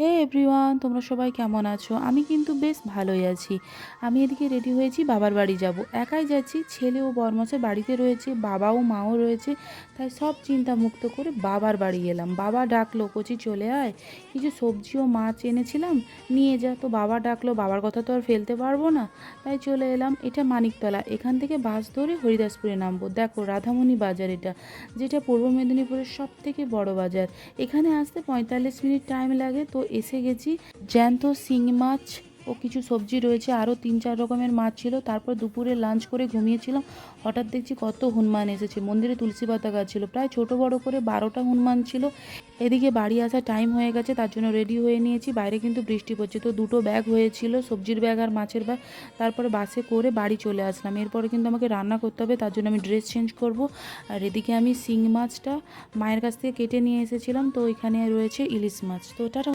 হে everyone, তোমরা সবাই কেমন আছো? আমি কিন্তু বেশ ভালোই আছি। আমি এদিকে রেডি হয়েছি, বাবার বাড়ি যাব। একাই যাচ্ছি, ছেলে ও বরমশাই বাড়িতে রয়েছে, বাবা ও মাও রয়েছে। তাই সব চিন্তা মুক্ত করে বাবার বাড়ি এলাম। বাবা ডাকলো, কচি চলে আয়, কিছু সবজি ও মাছ এনেছিলাম, নিয়ে যা। তো বাবা ডাকলো, বাবার কথা তো আর ফেলতে পারবো না, তাই চলে এলাম। এটা মানিকতলা, এখান থেকে বাস ধরে হরিদাসপুরে নামবো। দেখো, রাধামণি বাজার এটা, যেটা পূর্ব মেদিনীপুরের সব থেকে বড় বাজার। এখানে আসতে 45 মিনিট টাইম লাগে। তো এসে গেছি। জ্যান্ত শিঙি মাছ ও কিছু সবজি রয়েছে, আরও 3-4 রকমের মাছ ছিল। তারপর দুপুরে লাঞ্চ করে ঘুমিয়েছিলাম। হঠাৎ দেখছি কত হনুমান এসেছে। মন্দিরে তুলসী পাতা গাছ ছিল, প্রায় ছোট বড় করে 12টা হনুমান ছিল। এদিকে বাড়ি আসার টাইম হয়ে গেছে, তার জন্য রেডি হয়ে নিয়েছি। বাইরে কিন্তু বৃষ্টি পড়ছে, তো দুটো ব্যাগ হয়েছিল, সবজির ব্যাগ আর মাছের ব্যাগ। তারপরে বাসে করে বাড়ি চলে আসলাম। এরপরে কিন্তু আমাকে রান্না করতে হবে, তার জন্য আমি ড্রেস চেঞ্জ করব। আর এদিকে আমি শিং মাছটা মায়ের কাছ থেকে কেটে নিয়ে এসেছিলাম, তো এখানে রয়েছে ইলিশ মাছ। তো টাটা।